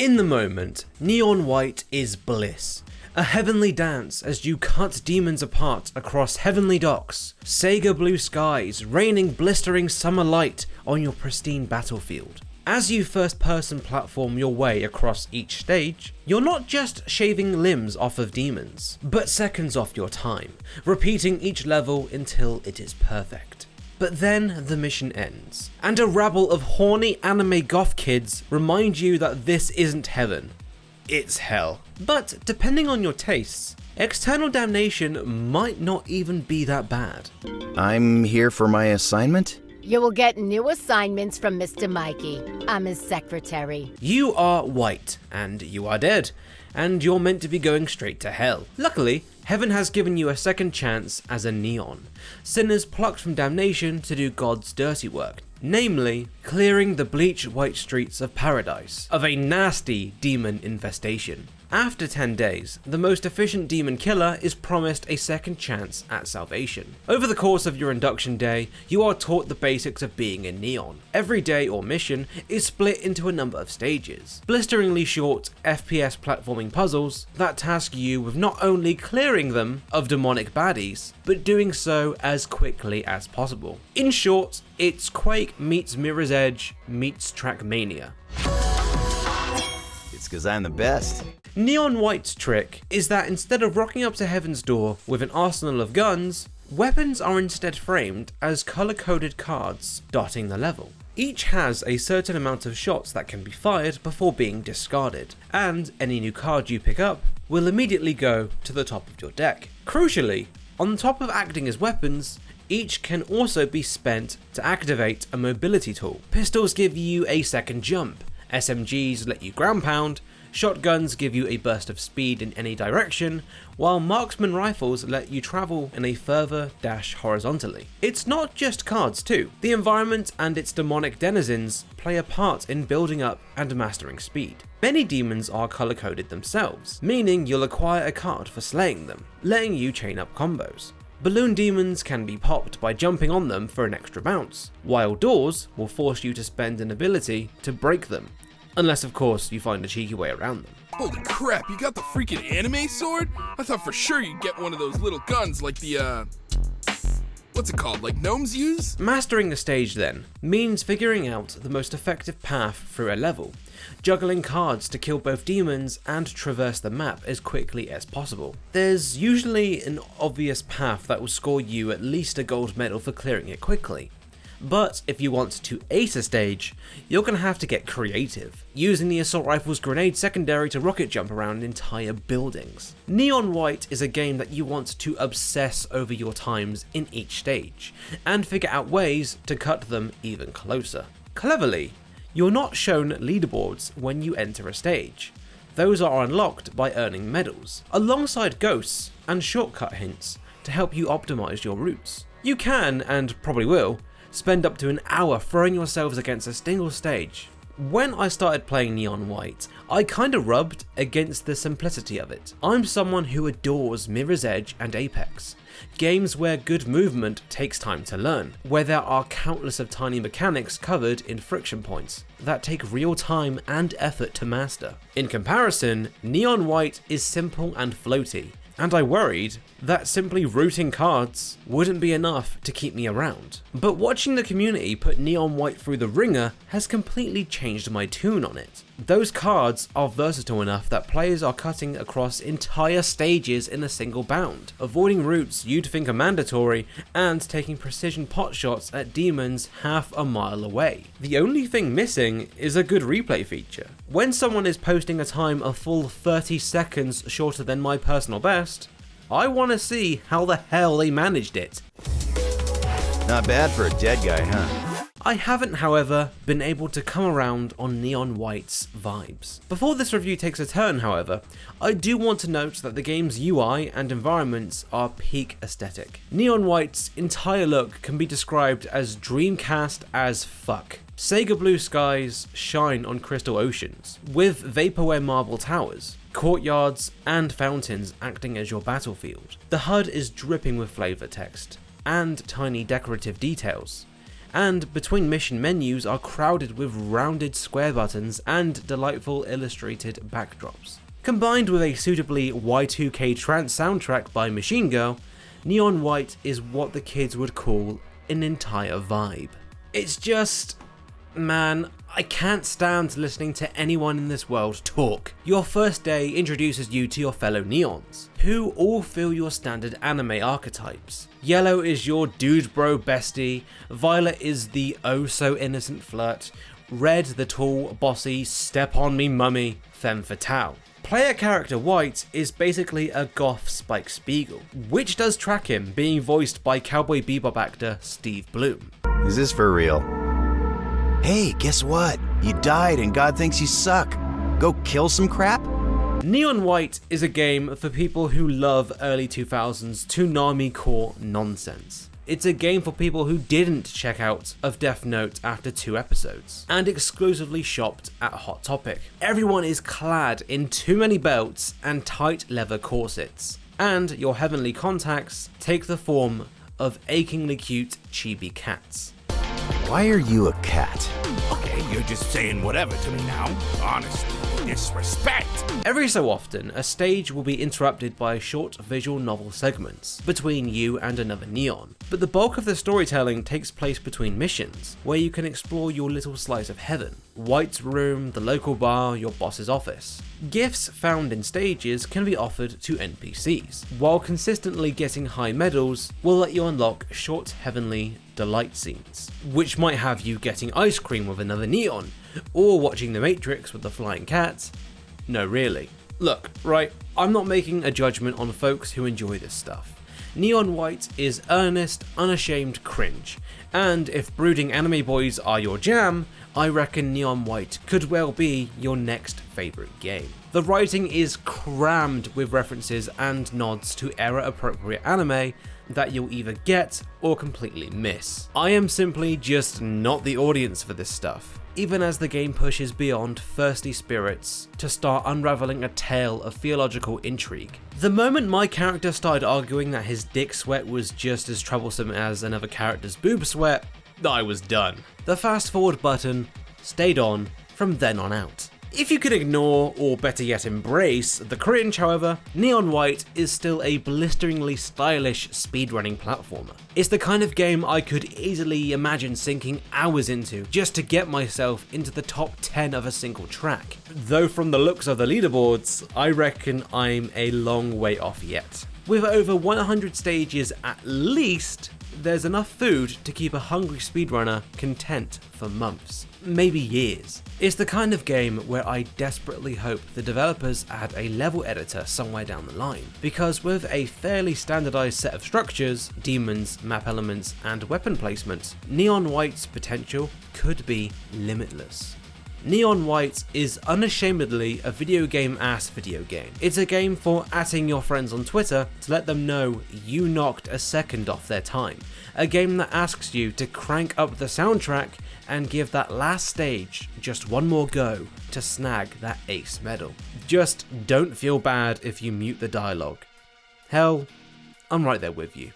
In the moment, Neon White is bliss. A heavenly dance as you cut demons apart across heavenly docks, Sega blue skies raining blistering summer light on your pristine battlefield. As you first-person platform your way across each stage, you're not just shaving limbs off of demons, but seconds off your time, repeating each level until it is perfect. But then the mission ends, and a rabble of horny anime goth kids remind you that this isn't heaven, it's hell. But depending on your tastes, External Damnation might not even be that bad. I'm here for my assignment? You will get new assignments from Mr. Mikey. I'm his secretary. You are white, and you are dead, and you're meant to be going straight to hell. Luckily, heaven has given you a second chance as a neon. Sinners plucked from damnation to do God's dirty work, namely, clearing the bleach white streets of paradise of a nasty demon infestation. After 10 days, the most efficient demon killer is promised a second chance at salvation. Over the course of your induction day, you are taught the basics of being a neon. Every day or mission is split into a number of stages, blisteringly short FPS platforming puzzles that task you with not only clearing them of demonic baddies, but doing so as quickly as possible. In short, it's Quake meets Mirror's Edge meets Trackmania. It's 'cause I'm the best. Neon White's trick is that instead of rocking up to Heaven's Door with an arsenal of guns, weapons are instead framed as color-coded cards dotting the level. Each has a certain amount of shots that can be fired before being discarded, and any new card you pick up will immediately go to the top of your deck. Crucially, on top of acting as weapons, each can also be spent to activate a mobility tool. Pistols give you a second jump, SMGs let you ground pound, shotguns give you a burst of speed in any direction, while marksman rifles let you travel in a further dash horizontally. It's not just cards too. The environment and its demonic denizens play a part in building up and mastering speed. Many demons are color-coded themselves, meaning you'll acquire a card for slaying them, letting you chain up combos. Balloon demons can be popped by jumping on them for an extra bounce, while doors will force you to spend an ability to break them. Unless, of course, you find a cheeky way around them. Holy crap, you got the freaking anime sword? I thought for sure you'd get one of those little guns like the, what's it called, like gnomes use? Mastering a stage then means figuring out the most effective path through a level, juggling cards to kill both demons and traverse the map as quickly as possible. There's usually an obvious path that will score you at least a gold medal for clearing it quickly. But if you want to ace a stage, you're going to have to get creative, using the assault rifle's grenade secondary to rocket jump around entire buildings. Neon White is a game that you want to obsess over your times in each stage, and figure out ways to cut them even closer. Cleverly, you're not shown leaderboards when you enter a stage. Those are unlocked by earning medals, alongside ghosts and shortcut hints to help you optimize your routes. You can, and probably will, spend up to an hour throwing yourselves against a single stage. When I started playing Neon White, I kinda rubbed against the simplicity of it. I'm someone who adores Mirror's Edge and Apex, games where good movement takes time to learn, where there are countless of tiny mechanics covered in friction points that take real time and effort to master. In comparison, Neon White is simple and floaty, and I worried that simply rooting cards wouldn't be enough to keep me around. But watching the community put Neon White through the ringer has completely changed my tune on it. Those cards are versatile enough that players are cutting across entire stages in a single bound, avoiding routes you'd think are mandatory and taking precision pot shots at demons half a mile away. The only thing missing is a good replay feature. When someone is posting a time a full 30 seconds shorter than my personal best, I want to see how the hell they managed it. Not bad for a dead guy, huh? I haven't, however, been able to come around on Neon White's vibes. Before this review takes a turn, however, I do want to note that the game's UI and environments are peak aesthetic. Neon White's entire look can be described as Dreamcast as fuck. Sega blue skies shine on crystal oceans, with vaporware marble towers, courtyards, and fountains acting as your battlefield. The HUD is dripping with flavor text and tiny decorative details, and between mission menus are crowded with rounded square buttons and delightful illustrated backdrops. Combined with a suitably Y2K trance soundtrack by Machine Girl, Neon White is what the kids would call an entire vibe. It's just, man, I can't stand listening to anyone in this world talk. Your first day introduces you to your fellow Neons, who all fill your standard anime archetypes. Yellow is your dude bro bestie, Violet is the oh so innocent flirt, Red the tall, bossy, step on me mummy, femme fatale. Player character White is basically a goth Spike Spiegel, which does track him, being voiced by Cowboy Bebop actor Steve Bloom. Is this for real? Hey, guess what? You died and God thinks you suck. Go kill some crap? Neon White is a game for people who love early 2000s Toonami core nonsense. It's a game for people who didn't check out of Death Note after 2 episodes, and exclusively shopped at Hot Topic. Everyone is clad in too many belts and tight leather corsets, and your heavenly contacts take the form of achingly cute chibi cats. Why are you a cat? Okay, you're just saying whatever to me now. Honestly, disrespect. Every so often, a stage will be interrupted by short visual novel segments between you and another Neon, but the bulk of the storytelling takes place between missions, where you can explore your little slice of heaven. White's room, the local bar, your boss's office. Gifts found in stages can be offered to NPCs, while consistently getting high medals will let you unlock short heavenly delight scenes, which might have you getting ice cream with another Neon, or watching The Matrix with the flying cat. No, really. Look, right, I'm not making a judgment on folks who enjoy this stuff. Neon White is earnest, unashamed cringe, and if brooding anime boys are your jam, I reckon Neon White could well be your next favourite game. The writing is crammed with references and nods to era-appropriate anime that you'll either get or completely miss. I am simply just not the audience for this stuff, even as the game pushes beyond thirsty spirits to start unraveling a tale of theological intrigue. The moment my character started arguing that his dick sweat was just as troublesome as another character's boob sweat, I was done. The fast forward button stayed on from then on out. If you could ignore, or better yet embrace, the cringe, however, Neon White is still a blisteringly stylish speedrunning platformer. It's the kind of game I could easily imagine sinking hours into just to get myself into the top 10 of a single track. Though from the looks of the leaderboards, I reckon I'm a long way off yet. With over 100 stages at least, there's enough food to keep a hungry speedrunner content for months, maybe years. It's the kind of game where I desperately hope the developers add a level editor somewhere down the line, because with a fairly standardized set of structures, demons, map elements, and weapon placement, Neon White's potential could be limitless. Neon White is unashamedly a video game-ass video game. It's a game for atting your friends on Twitter to let them know you knocked a second off their time. A game that asks you to crank up the soundtrack and give that last stage just one more go to snag that ace medal. Just don't feel bad if you mute the dialogue. Hell, I'm right there with you.